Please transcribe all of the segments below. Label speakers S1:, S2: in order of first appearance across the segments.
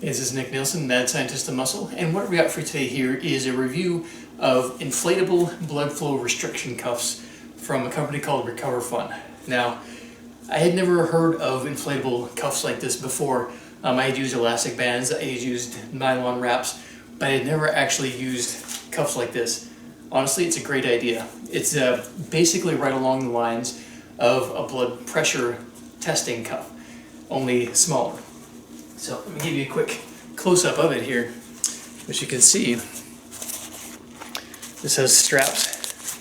S1: This is Nick Nielsen, Mad Scientist of Muscle, and what we got for you today here is a review of inflatable blood flow restriction cuffs from a company called RecoverFun. Now, I had never heard of inflatable cuffs like this before. I had used elastic bands, I had used nylon wraps, but I had never actually used cuffs like this. Honestly, it's a great idea. It's basically right along the lines of a blood pressure testing cuff, only smaller. So let me give you a quick close-up of it here. As you can see, this has straps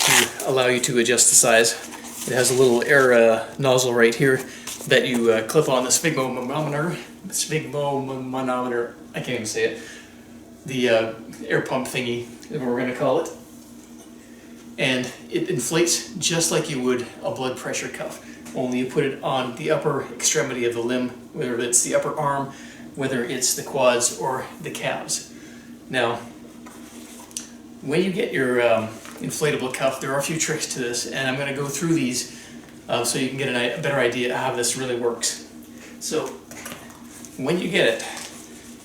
S1: to allow you to adjust the size. It has a little air nozzle right here that you clip on the sphygmomanometer, I can't even say it, the air pump thingy is what we're going to call it. And it inflates just like you would a blood pressure cuff, only you put it on the upper extremity of the limb, whether it's the upper arm, whether it's the quads or the calves. Now, when you get your inflatable cuff, there are a few tricks to this, and I'm going to go through these so you can get a better idea of how this really works. So, when you get it,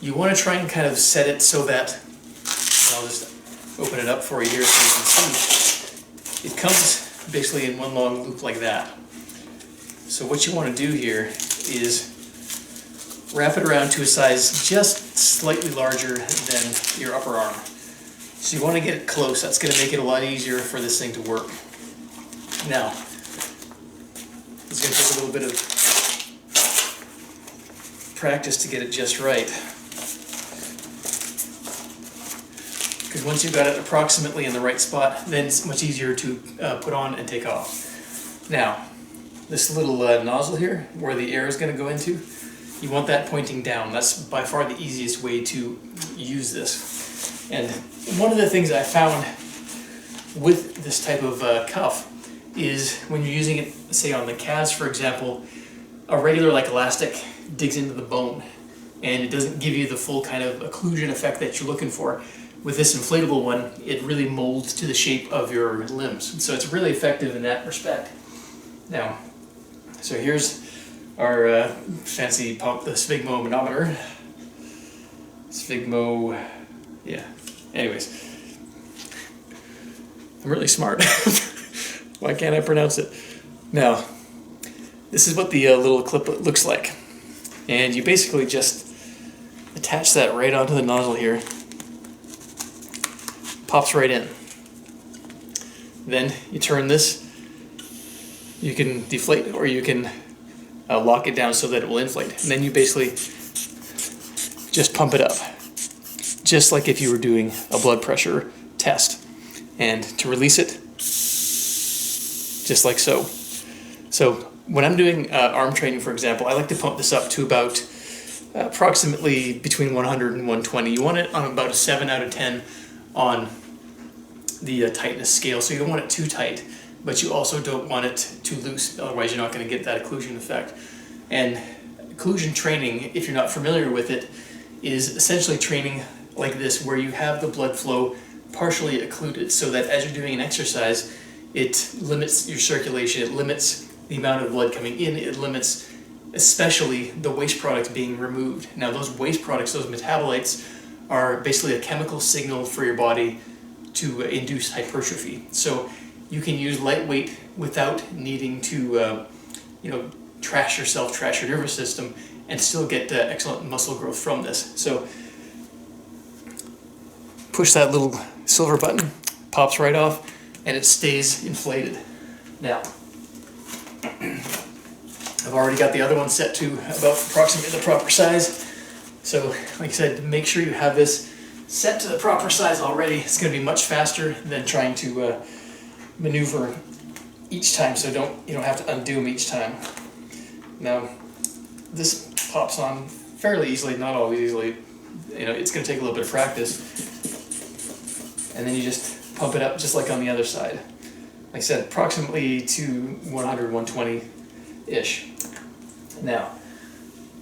S1: you want to try and kind of set it so that, I'll just open it up for you here so you can see, it comes basically in one long loop like that. So what you want to do here is wrap it around to a size just slightly larger than your upper arm. So you want to get it close. That's going to make it a lot easier for this thing to work. Now, it's going to take a little bit of practice to get it just right. Because once you've got it approximately in the right spot, then it's much easier to put on and take off. Now, this little nozzle here, where the air is going to go into, you want that pointing down. That's by far the easiest way to use this. And one of the things I found with this type of cuff is when you're using it, say on the calves, for example, a regular like elastic digs into the bone, and it doesn't give you the full kind of occlusion effect that you're looking for. With this inflatable one, it really molds to the shape of your limbs. So it's really effective in that respect. Now, so here's our fancy pump, the sphygmomanometer. Anyways. I'm really smart. Why can't I pronounce it? Now, this is what the little clip looks like. And you basically just attach that right onto the nozzle here. Pops right in. Then you turn this. You can deflate or you can lock it down so that it will inflate. And then you basically just pump it up, just like if you were doing a blood pressure test. And to release it, just like so. So when I'm doing arm training, for example, I like to pump this up to about approximately between 100 and 120. You want it on about a 7 out of 10 on the tightness scale, so you don't want it too tight, but you also don't want it too loose, otherwise you're not going to get that occlusion effect. And occlusion training, if you're not familiar with it, is essentially training like this, where you have the blood flow partially occluded, so that as you're doing an exercise, it limits your circulation, it limits the amount of blood coming in, it limits especially the waste products being removed. Now those waste products, those metabolites, are basically a chemical signal for your body to induce hypertrophy. So you can use lightweight without needing to trash yourself, trash your nervous system, and still get excellent muscle growth from this. So push that little silver button, pops right off, and it stays inflated. Now, I've already got the other one set to about approximately the proper size. So, like I said, make sure you have this set to the proper size already. It's going to be much faster than trying to maneuver each time, so you don't have to undo them each time. Now, this pops on fairly easily, not always easily. It's going to take a little bit of practice. And then you just pump it up just like on the other side. Like I said, approximately to 100, 120-ish. Now,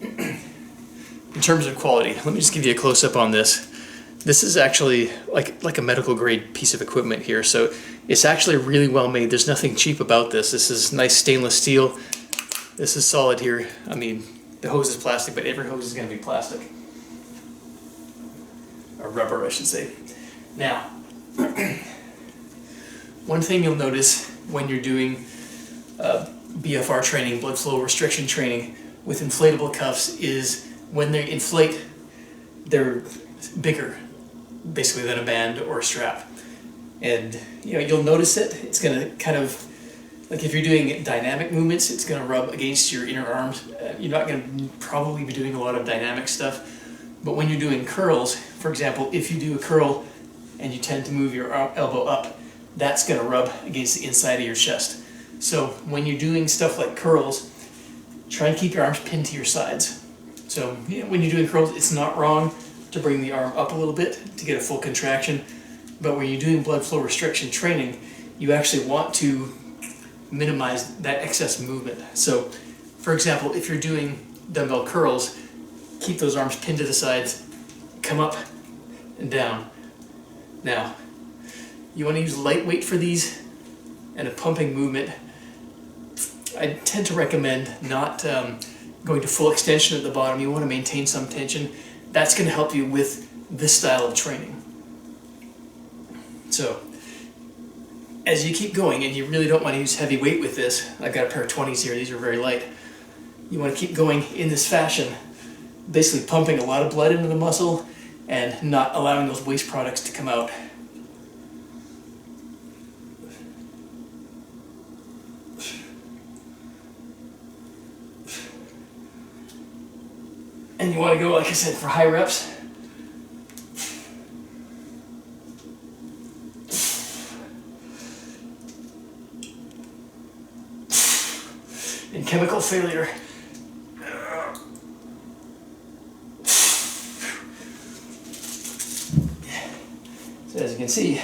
S1: in terms of quality, let me just give you a close-up on this. This is actually like a medical grade piece of equipment here, so it's actually really well made. There's nothing cheap about this. This is nice stainless steel. This is solid here. I mean, the hose is plastic, but every hose is going to be plastic. or rubber I should say. Now, one thing you'll notice when you're doing BFR training, blood flow restriction training, with inflatable cuffs is when they inflate, they're bigger, basically, than a band or a strap. And you'll notice it. It's going to kind of, like if you're doing dynamic movements, it's going to rub against your inner arms. You're not going to probably be doing a lot of dynamic stuff. But when you're doing curls, for example, if you do a curl and you tend to move your elbow up, that's going to rub against the inside of your chest. So when you're doing stuff like curls, try and keep your arms pinned to your sides. So when you're doing curls, it's not wrong to bring the arm up a little bit to get a full contraction. But when you're doing blood flow restriction training, you actually want to minimize that excess movement. So, for example, if you're doing dumbbell curls, keep those arms pinned to the sides, come up and down. Now, you want to use light weight for these and a pumping movement. I tend to recommend not going to full extension at the bottom. You want to maintain some tension. That's going to help you with this style of training. So, as you keep going, and you really don't want to use heavy weight with this, I've got a pair of 20s here, these are very light. You want to keep going in this fashion, basically pumping a lot of blood into the muscle and not allowing those waste products to come out. And you want to go, like I said, for high reps. In chemical failure. So as you can see,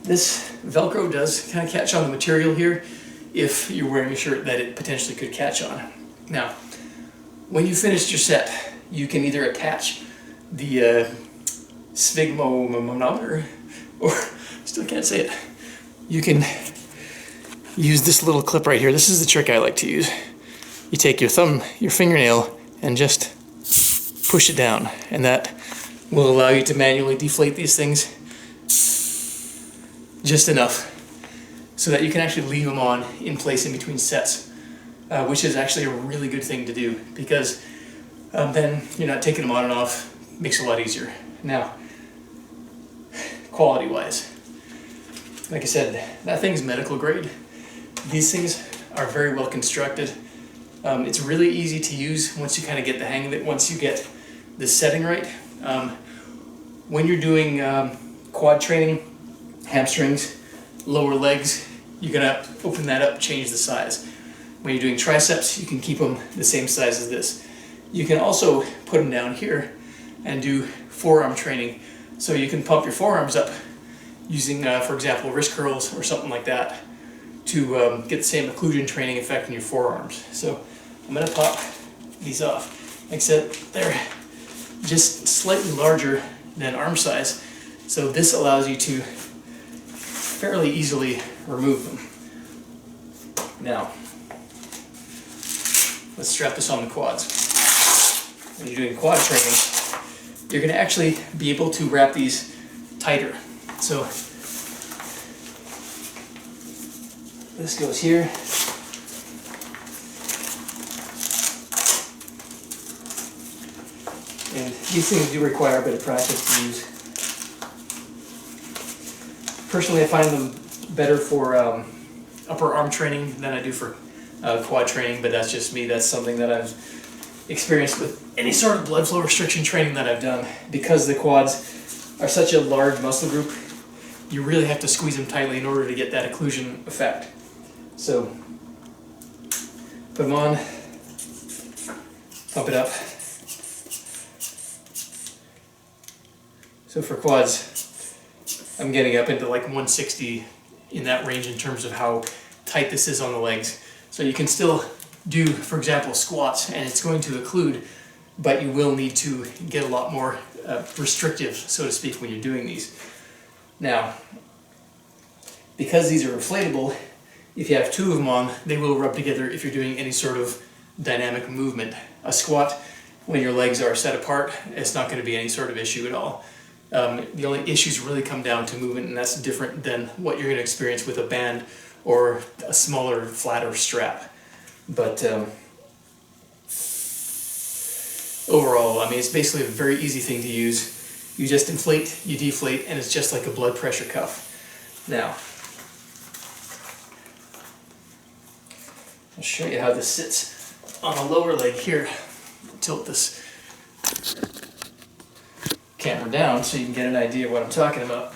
S1: this Velcro does kind of catch on the material here if you're wearing a shirt that it potentially could catch on. Now, when you finished your set, you can either attach the sphygmomanometer, or still can't say it. You can use this little clip right here. This is the trick I like to use. You take your fingernail, and just push it down, and that will allow you to manually deflate these things just enough so that you can actually leave them on in place in between sets, which is actually a really good thing to do, because then you're not taking them on and off. Makes it a lot easier. Now, quality-wise, like I said, that thing's medical grade. These things are very well constructed. It's really easy to use once you kind of get the hang of it, once you get the setting right. When you're doing quad training, hamstrings, lower legs, you're gonna open that up, change the size. When you're doing triceps, you can keep them the same size as this. You can also put them down here and do forearm training. So you can pump your forearms up using, for example, wrist curls or something like that to get the same occlusion training effect in your forearms. So I'm gonna pop these off. Like I said, they're just slightly larger than arm size. So this allows you to fairly easily remove them. Now, let's strap this on the quads. When you're doing quad training, you're going to actually be able to wrap these tighter. So this goes here. And these things do require a bit of practice to use. Personally, I find them better for upper arm training than I do for quad training, but that's just me. That's something that I've experienced with any sort of blood flow restriction training that I've done. Because the quads are such a large muscle group, you really have to squeeze them tightly in order to get that occlusion effect. So, put them on, pump it up. So for quads, I'm getting up into like 160 in that range in terms of how tight this is on the legs. So you can still do, for example, squats, and it's going to occlude, but you will need to get a lot more restrictive, so to speak, when you're doing these. Now, because these are inflatable, if you have two of them on, they will rub together if you're doing any sort of dynamic movement. A squat, when your legs are set apart, it's not going to be any sort of issue at all. The only issues really come down to movement, and that's different than what you're going to experience with a band or a smaller, flatter strap. But overall, I mean, it's basically a very easy thing to use. You just inflate, you deflate, and it's just like a blood pressure cuff. Now, I'll show you how this sits on the lower leg here. Tilt this camera down so you can get an idea of what I'm talking about.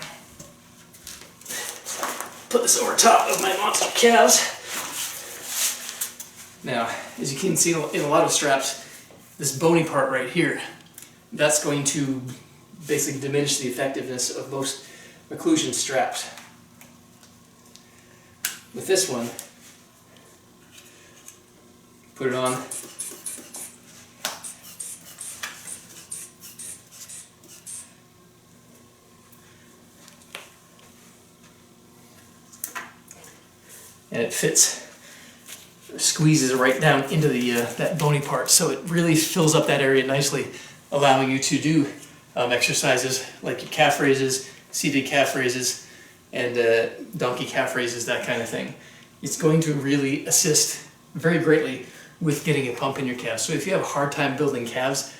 S1: Put this over top of my monster calves. Now, as you can see in a lot of straps, this bony part right here, that's going to basically diminish the effectiveness of most occlusion straps. With this one, put it on. And it fits, squeezes right down into the that bony part, so it really fills up that area nicely, allowing you to do exercises like your calf raises, seated calf raises, and donkey calf raises, that kind of thing. It's going to really assist very greatly with getting a pump in your calves. So if you have a hard time building calves,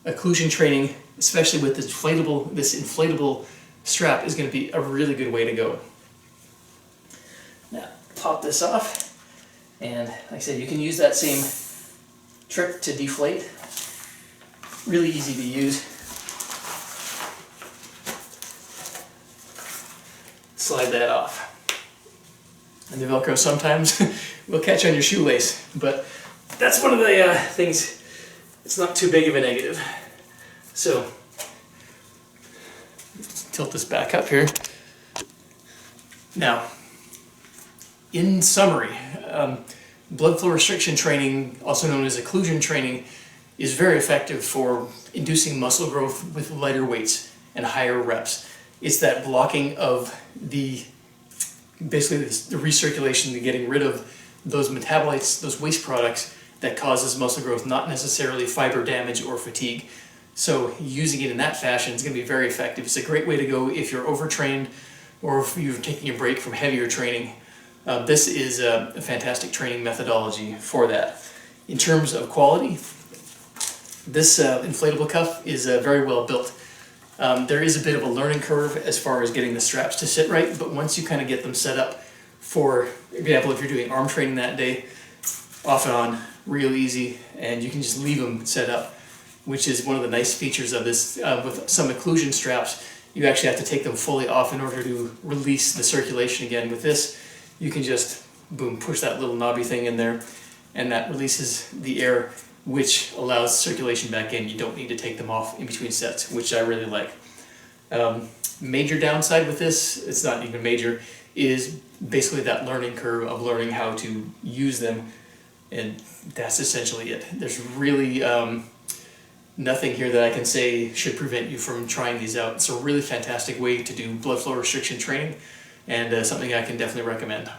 S1: occlusion training, especially with this inflatable strap, is going to be a really good way to go. Now, pop this off, and like I said, you can use that same trick to deflate. Really easy to use. Slide that off. And the Velcro sometimes will catch on your shoelace, but that's one of the things, it's not too big of a negative. So, tilt this back up here. Now, in summary, blood flow restriction training, also known as occlusion training, is very effective for inducing muscle growth with lighter weights and higher reps. It's that blocking of basically the recirculation, the getting rid of those metabolites, those waste products that causes muscle growth, not necessarily fiber damage or fatigue. So using it in that fashion is going to be very effective. It's a great way to go if you're overtrained or if you're taking a break from heavier training. This is a fantastic training methodology for that. In terms of quality, this inflatable cuff is very well built. There is a bit of a learning curve as far as getting the straps to sit right, but once you kind of get them set up, for example, if you're doing arm training that day, off and on, real easy, and you can just leave them set up, which is one of the nice features of this. With some occlusion straps, you actually have to take them fully off in order to release the circulation again. With this, you can just, boom, push that little knobby thing in there, and that releases the air, which allows circulation back in. You don't need to take them off in between sets, which I really like. Major downside with this, it's not even major, is basically that learning curve of learning how to use them, and that's essentially it. There's really nothing here that I can say should prevent you from trying these out. It's a really fantastic way to do blood flow restriction training, and something I can definitely recommend.